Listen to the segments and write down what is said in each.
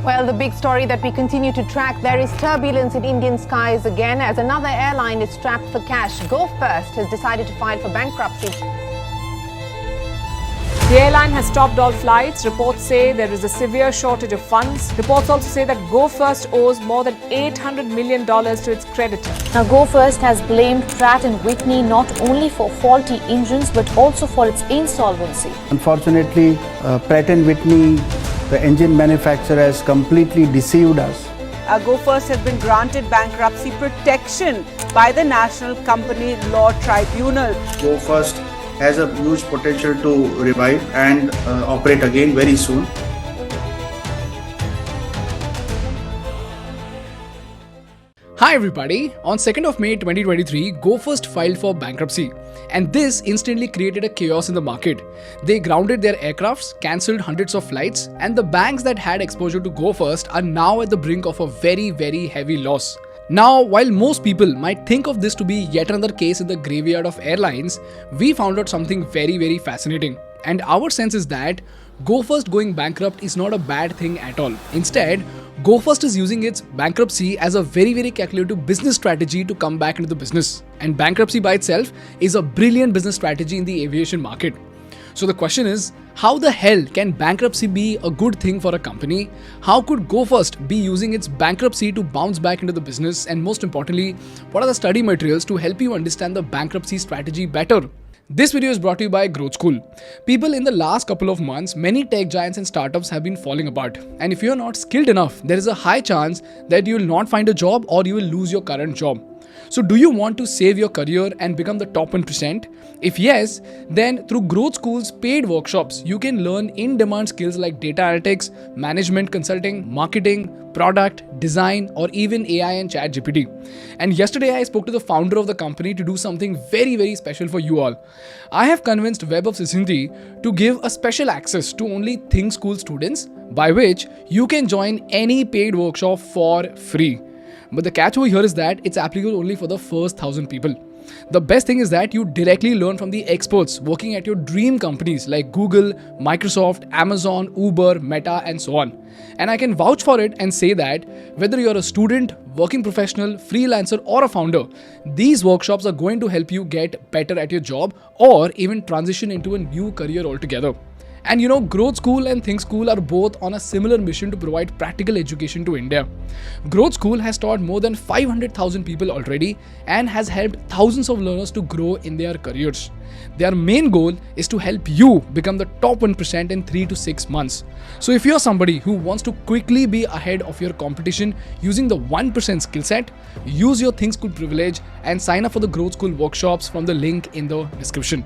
Well, the big story that we continue to track, there is turbulence in Indian skies again as another airline is strapped for cash. Gofirst has decided to file for bankruptcy. The airline has stopped all flights. Reports say there is a severe shortage of funds. Reports also say that Gofirst owes more than $800 million to its creditor. Now, Gofirst has blamed Pratt Whitney not only for faulty engines but also for its insolvency. Unfortunately, Pratt Whitney, the engine manufacturer, has completely deceived us. Gofirst has been granted bankruptcy protection by the National Company Law Tribunal. Gofirst has a huge potential to revive and operate again very soon. Hi everybody, on 2nd of May 2023, Gofirst filed for bankruptcy, and this instantly created a chaos in the market. They grounded their aircrafts, cancelled hundreds of flights, and the banks that had exposure to Gofirst are now at the brink of a very heavy loss. Now, while most people might think of this to be yet another case in the graveyard of airlines, we found out something very fascinating. And our sense is that Gofirst going bankrupt is not a bad thing at all. Instead, Gofirst is using its bankruptcy as a very calculative business strategy to come back into the business. And bankruptcy by itself is a brilliant business strategy in the aviation market. So the question is, how the hell can bankruptcy be a good thing for a company? How could Gofirst be using its bankruptcy to bounce back into the business? And most importantly, what are the study materials to help you understand the bankruptcy strategy better? This video is brought to you by Growth School. People, in the last couple of months, many tech giants and startups have been falling apart. And if you're not skilled enough, there is a high chance that you will not find a job or you will lose your current job. So do you want to save your career and become the top 1%? If yes, then through Growth School's paid workshops, you can learn in-demand skills like data analytics, management consulting, marketing, product, design, or even AI and ChatGPT. And yesterday I spoke to the founder of the company to do something very special for you all. I have convinced Web of Sisindi to give a special access to only thinkschool students, by which you can join any paid workshop for free. But the catch over here is that it's applicable only for the first 1,000 people. The best thing is that you directly learn from the experts working at your dream companies like Google, Microsoft, Amazon, Uber, Meta, and so on. And I can vouch for it and say that whether you're a student, working professional, freelancer, or a founder, these workshops are going to help you get better at your job or even transition into a new career altogether. And you know, Growth School and thinkschool are both on a similar mission to provide practical education to India. Growth School has taught more than 500,000 people already and has helped thousands of learners to grow in their careers. Their main goal is to help you become the top 1% in 3 to 6 months. So if you're somebody who wants to quickly be ahead of your competition using the 1% skill set, use your thinkschool privilege and sign up for the Growth School workshops from the link in the description.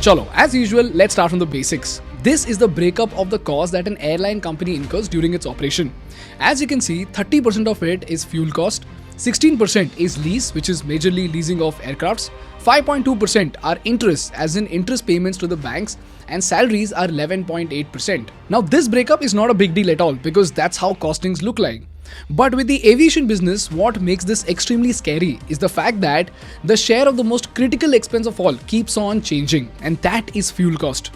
Chalo, as usual, let's start from the basics. This is the breakup of the cost that an airline company incurs during its operation. As you can see, 30% of it is fuel cost, 16% is lease, which is majorly leasing of aircrafts, 5.2% are interest, as in interest payments to the banks, and salaries are 11.8%. Now this breakup is not a big deal at all because that's how costings look like. But with the aviation business, what makes this extremely scary is the fact that the share of the most critical expense of all keeps on changing, and that is fuel cost.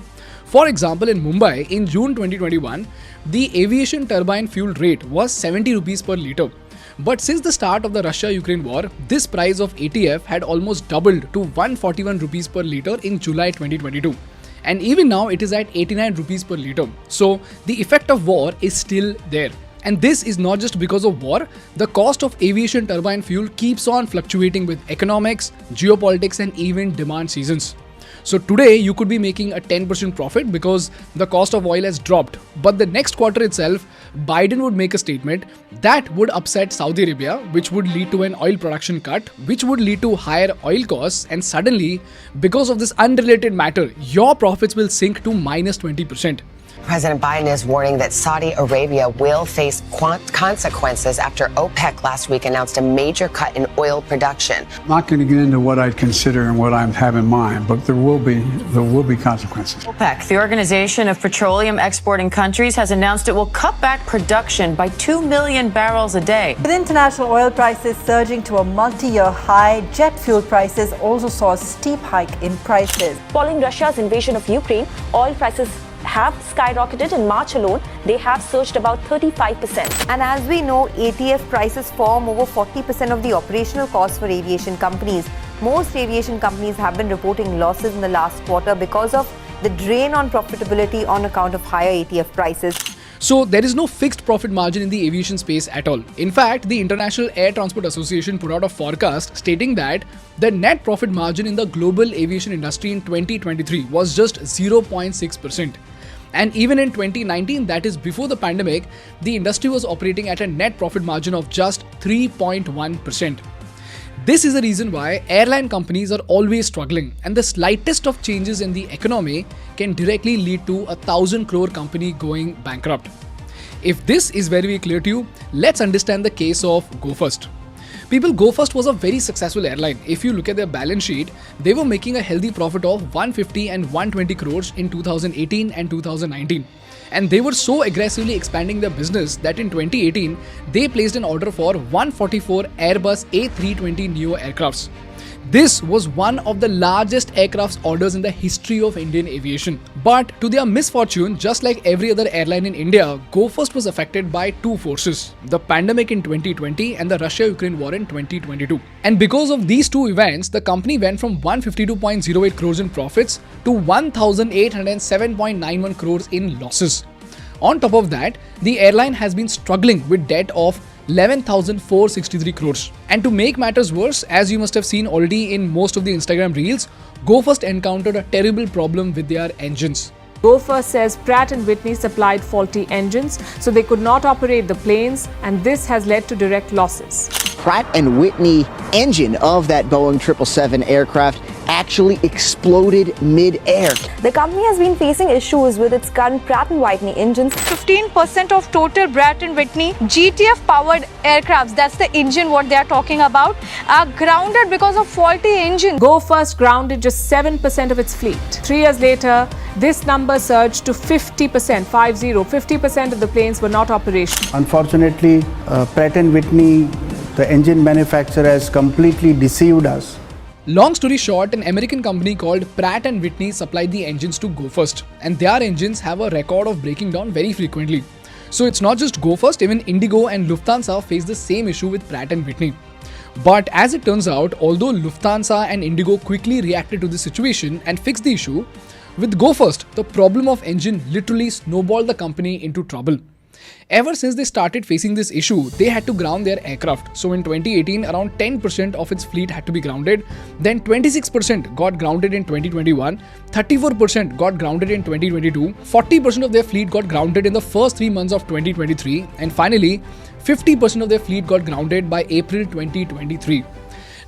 For example, in Mumbai in June 2021, the aviation turbine fuel rate was 70 rupees per litre. But since the start of the Russia-Ukraine war, this price of ATF had almost doubled to 141 rupees per litre in July 2022. And even now it is at 89 rupees per litre. So the effect of war is still there. And this is not just because of war. The cost of aviation turbine fuel keeps on fluctuating with economics, geopolitics, and even demand seasons. So today you could be making a 10% profit because the cost of oil has dropped. But the next quarter itself, Biden would make a statement that would upset Saudi Arabia, which would lead to an oil production cut, which would lead to higher oil costs. And suddenly, because of this unrelated matter, your profits will sink to minus 20%. President Biden is warning that Saudi Arabia will face consequences after OPEC last week announced a major cut in oil production. I'm not going to get into what I'd consider and what I have in mind, but there will be consequences. OPEC, the Organization of Petroleum Exporting Countries, has announced it will cut back production by 2 million barrels a day. With international oil prices surging to a multi-year high, jet fuel prices also saw a steep hike in prices. Following Russia's invasion of Ukraine, oil prices have skyrocketed. In March alone, they have surged about 35%. And as we know, ATF prices form over 40% of the operational costs for aviation companies. Most aviation companies have been reporting losses in the last quarter because of the drain on profitability on account of higher ATF prices. So there is no fixed profit margin in the aviation space at all. In fact, the International Air Transport Association put out a forecast stating that the net profit margin in the global aviation industry in 2023 was just 0.6%. And even in 2019, that is before the pandemic, the industry was operating at a net profit margin of just 3.1%. This is the reason why airline companies are always struggling, and the slightest of changes in the economy can directly lead to a 1,000 crore company going bankrupt. If this is very clear to you, let's understand the case of Gofirst. People, Gofirst was a very successful airline. If you look at their balance sheet, they were making a healthy profit of 150 and 120 crores in 2018 and 2019. And they were so aggressively expanding their business that in 2018, they placed an order for 144 Airbus A320neo aircrafts. This was one of the largest aircraft orders in the history of Indian aviation. But to their misfortune, just like every other airline in India, Gofirst was affected by two forces: the pandemic in 2020 and the Russia-Ukraine war in 2022. And because of these two events, the company went from 152.08 crores in profits to 1,807.91 crores in losses. On top of that, the airline has been struggling with debt of 11,463 crores. And to make matters worse, as you must have seen already in most of the Instagram reels, Gofirst encountered a terrible problem with their engines. Gofirst says Pratt Whitney supplied faulty engines, so they could not operate the planes, and this has led to direct losses. Pratt & Whitney engine of that Boeing 777 aircraft actually exploded mid-air. The company has been facing issues with its current Pratt Whitney engines. 15% of total Pratt & Whitney GTF-powered aircrafts, that's the engine what they are talking about, are grounded because of faulty engines. Gofirst grounded just 7% of its fleet. 3 years later, this number surged to 50%, 50% of the planes were not operational. Unfortunately, Pratt & Whitney, the engine manufacturer, has completely deceived us. Long story short, an American company called Pratt & Whitney supplied the engines to Gofirst, and their engines have a record of breaking down very frequently. So it's not just Gofirst, even Indigo and Lufthansa face the same issue with Pratt & Whitney. But as it turns out, although Lufthansa and Indigo quickly reacted to the situation and fixed the issue, with Gofirst, the problem of engine literally snowballed the company into trouble. Ever since they started facing this issue, they had to ground their aircraft. So in 2018, around 10% of its fleet had to be grounded. Then 26% got grounded in 2021, 34% got grounded in 2022, 40% of their fleet got grounded in the first 3 months of 2023, and finally, 50% of their fleet got grounded by April 2023.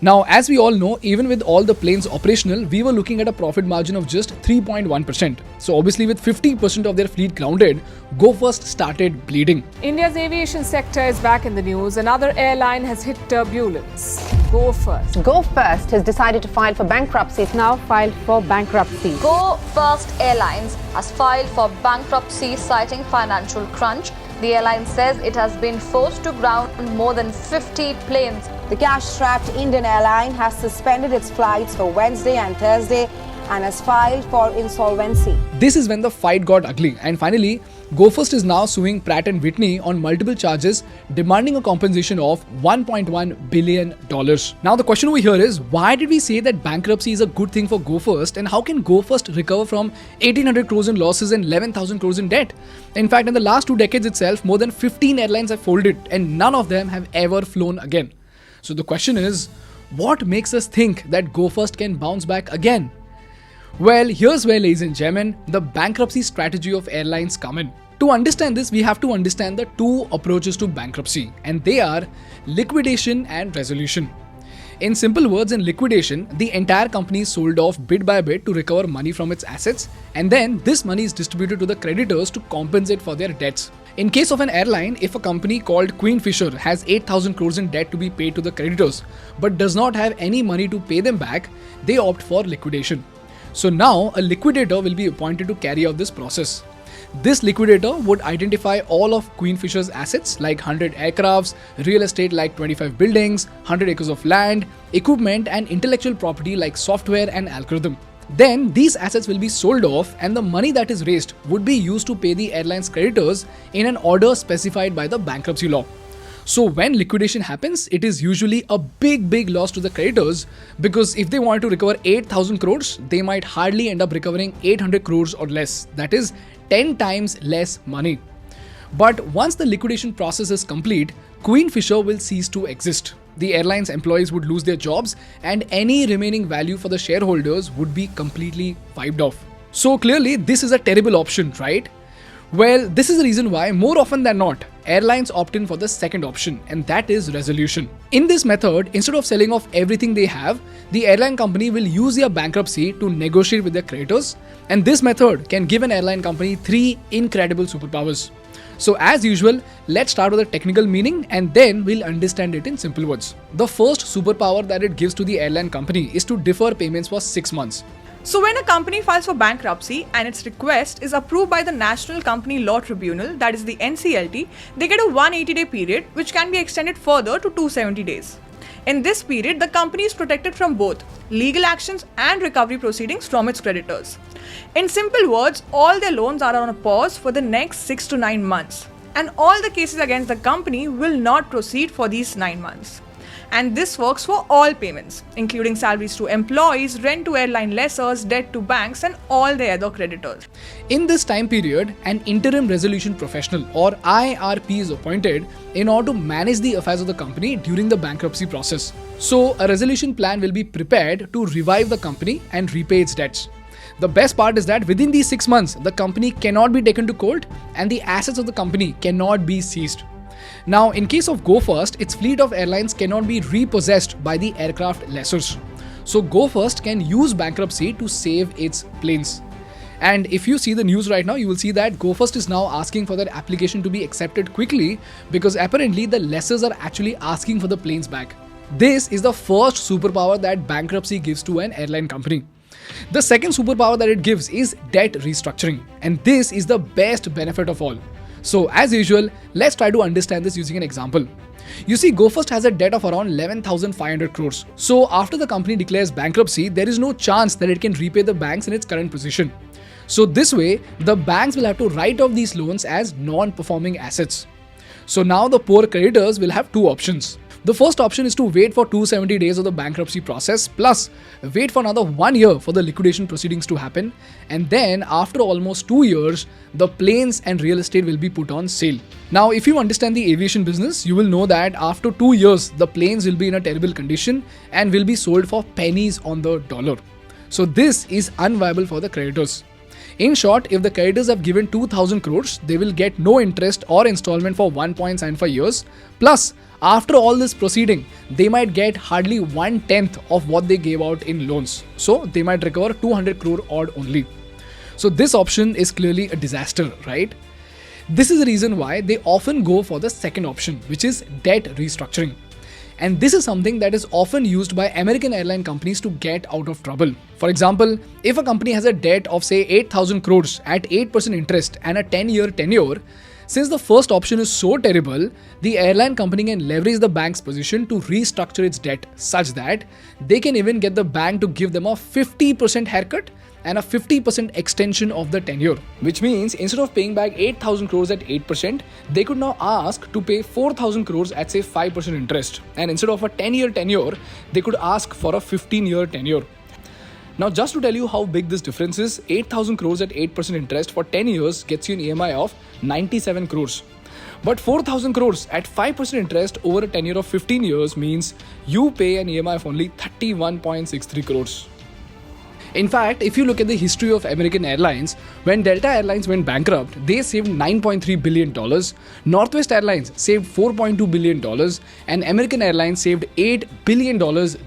Now, as we all know, even with all the planes operational, we were looking at a profit margin of just 3.1%. So obviously with 50% of their fleet grounded, Gofirst started bleeding. India's aviation sector is back in the news. Another airline has hit turbulence. Gofirst. Gofirst has decided to file for bankruptcy. It's now filed for bankruptcy. Gofirst Airlines has filed for bankruptcy citing financial crunch. The airline says it has been forced to ground more than 50 planes. The cash-strapped Indian airline has suspended its flights for Wednesday and Thursday and has filed for insolvency. This is when the fight got ugly, and finally, Gofirst is now suing Pratt & Whitney on multiple charges, demanding a compensation of $1.1 billion. Now the question over here is, why did we say that bankruptcy is a good thing for Gofirst, and how can Gofirst recover from 1,800 crores in losses and 11,000 crores in debt? In fact, in the last 2 decades itself, more than 15 airlines have folded, and none of them have ever flown again. So the question is, what makes us think that Gofirst can bounce back again? Well, here's where, ladies and gentlemen, the bankruptcy strategy of airlines come in. To understand this, we have to understand the two approaches to bankruptcy, and they are liquidation and resolution. In simple words, in liquidation, the entire company is sold off bit by bit to recover money from its assets, and then this money is distributed to the creditors to compensate for their debts. In case of an airline, if a company called Queen-Fisher has 8,000 crores in debt to be paid to the creditors but does not have any money to pay them back, they opt for liquidation. So now a liquidator will be appointed to carry out this process. This liquidator would identify all of Queen-Fisher's assets like 100 aircrafts, real estate like 25 buildings, 100 acres of land, equipment and intellectual property like software and algorithm. Then these assets will be sold off and the money that is raised would be used to pay the airline's creditors in an order specified by the bankruptcy law. So when liquidation happens, it is usually a big loss to the creditors, because if they want to recover 8,000 crores, they might hardly end up recovering 800 crores or less. That is 10 times less money. But once the liquidation process is complete, Queen-Fisher will cease to exist. The airline's employees would lose their jobs and any remaining value for the shareholders would be completely wiped off. So clearly this is a terrible option, right? Well, this is the reason why more often than not, airlines opt in for the second option, and that is resolution. In this method, instead of selling off everything they have, the airline company will use their bankruptcy to negotiate with their creditors, and this method can give an airline company 3 incredible superpowers. So as usual, let's start with the technical meaning and then we'll understand it in simple words. The first superpower that it gives to the airline company is to defer payments for 6 months. So when a company files for bankruptcy and its request is approved by the National Company Law Tribunal, that is the NCLT, they get a 180-day period which can be extended further to 270 days. In this period, the company is protected from both legal actions and recovery proceedings from its creditors. In simple words, all their loans are on a pause for the next 6 to 9 months, and all the cases against the company will not proceed for these 9 months. And this works for all payments, including salaries to employees, rent to airline lessors, debt to banks, and all their other creditors. In this time period, an interim resolution professional or IRP is appointed in order to manage the affairs of the company during the bankruptcy process. So a resolution plan will be prepared to revive the company and repay its debts. The best part is that within these 6 months, the company cannot be taken to court and the assets of the company cannot be seized. Now, in case of Gofirst, its fleet of airlines cannot be repossessed by the aircraft lessors. So Gofirst can use bankruptcy to save its planes. And if you see the news right now, you will see that Gofirst is now asking for their application to be accepted quickly because apparently the lessors are actually asking for the planes back. This is the first superpower that bankruptcy gives to an airline company. The second superpower that it gives is debt restructuring, and this is the best benefit of all. So as usual, let's try to understand this using an example. You see, Gofirst has a debt of around 11,500 crores. So after the company declares bankruptcy, there is no chance that it can repay the banks in its current position. So this way, the banks will have to write off these loans as non-performing assets. So now the poor creditors will have two options. The first option is to wait for 270 days of the bankruptcy process plus wait for another 1 year for the liquidation proceedings to happen, and then after almost 2 years, the planes and real estate will be put on sale. Now, if you understand the aviation business, you will know that after 2 years, the planes will be in a terrible condition and will be sold for pennies on the dollar. So this is unviable for the creditors. In short, if the creditors have given 2,000 crores, they will get no interest or installment for 1.75 years. Plus, after all this proceeding, they might get hardly 1/10 of what they gave out in loans. So they might recover 200 crore odd only. So this option is clearly a disaster, right? This is the reason why they often go for the second option, which is debt restructuring. And this is something that is often used by American airline companies to get out of trouble. For example, if a company has a debt of say 8,000 crores at 8% interest and a 10-year tenure, since the first option is so terrible, the airline company can leverage the bank's position to restructure its debt such that they can even get the bank to give them a 50% haircut and a 50% extension of the tenure. Which means instead of paying back 8,000 crores at 8%, they could now ask to pay 4,000 crores at say 5% interest. And instead of a 10-year tenure, they could ask for a 15-year tenure. Now, just to tell you how big this difference is, 8,000 crores at 8% interest for 10 years gets you an EMI of 97 crores. But 4,000 crores at 5% interest over a tenure of 15 years means you pay an EMI of only 31.63 crores. In fact, if you look at the history of American Airlines, when Delta Airlines went bankrupt, they saved $9.3 billion, Northwest Airlines saved $4.2 billion, and American Airlines saved $8 billion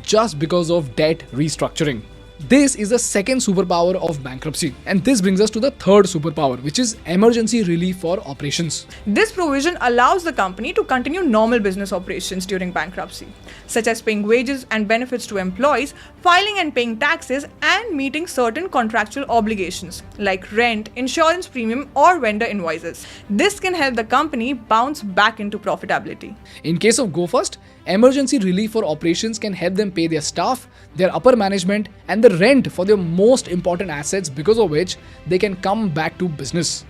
just because of debt restructuring. This is the second superpower of bankruptcy, and this brings us to the third superpower, which is emergency relief for operations. This provision allows the company to continue normal business operations during bankruptcy, such as paying wages and benefits to employees, filing and paying taxes, and meeting certain contractual obligations like rent, insurance premium, or vendor invoices. This can help the company bounce back into profitability. In case of Gofirst, emergency relief for operations can help them pay their staff, their upper management, and the rent for their most important assets, because of which they can come back to business.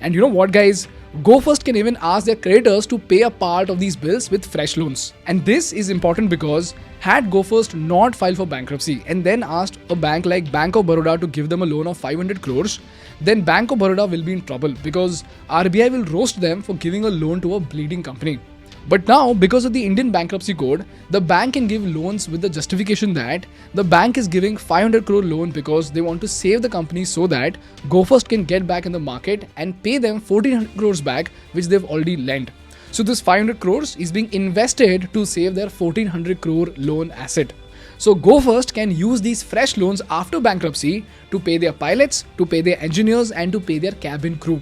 And you know what, guys? Gofirst can even ask their creditors to pay a part of these bills with fresh loans. And this is important because had Gofirst not filed for bankruptcy and then asked a bank like Bank of Baroda to give them a loan of 500 crores, then Bank of Baroda will be in trouble because RBI will roast them for giving a loan to a bleeding company. But now, because of the Indian Bankruptcy Code, the bank can give loans with the justification that the bank is giving 500 crore loan because they want to save the company so that Gofirst can get back in the market and pay them 1400 crores back, which they've already lent. So this 500 crores is being invested to save their 1400 crore loan asset. So Gofirst can use these fresh loans after bankruptcy to pay their pilots, to pay their engineers, and to pay their cabin crew.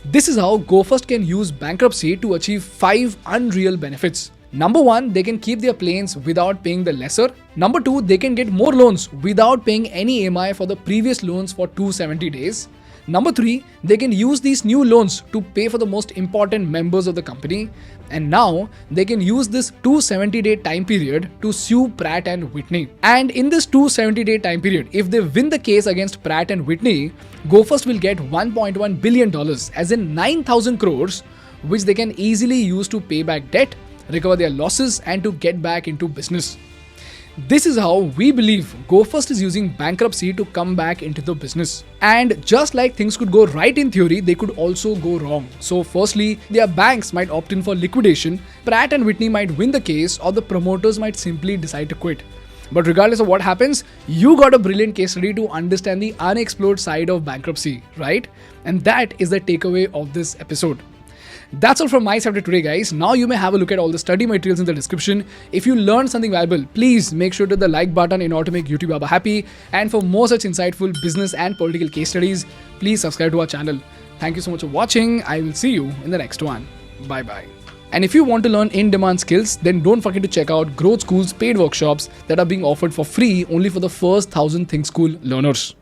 This is how Gofirst can use bankruptcy to achieve 5 unreal benefits. Number 1, they can keep their planes without paying the lessor. Number 2, they can get more loans without paying any EMI for the previous loans for 270 days. Number 3, they can use these new loans to pay for the most important members of the company. And now, they can use this 270-day time period to sue Pratt Whitney. And in this 270-day time period, if they win the case against Pratt Whitney, Gofirst will get $1.1 billion, as in 9,000 crores, which they can easily use to pay back debt, recover their losses, and to get back into business. This is how we believe Gofirst is using bankruptcy to come back into the business. And just like things could go right in theory, they could also go wrong. So firstly, their banks might opt in for liquidation, Pratt Whitney might win the case, or the promoters might simply decide to quit. But regardless of what happens, you got a brilliant case study to understand the unexplored side of bankruptcy, right? And that is the takeaway of this episode. That's all from my side today, guys. Now you may have a look at all the study materials in the description. If you learned something valuable, please make sure to hit the like button in order to make YouTube Baba happy. And for more such insightful business and political case studies, please subscribe to our channel. Thank you so much for watching. I will see you in the next one. Bye-bye. And if you want to learn in-demand skills, then don't forget to check out Growth School's paid workshops that are being offered for free only for the first 1000 thinkschool learners.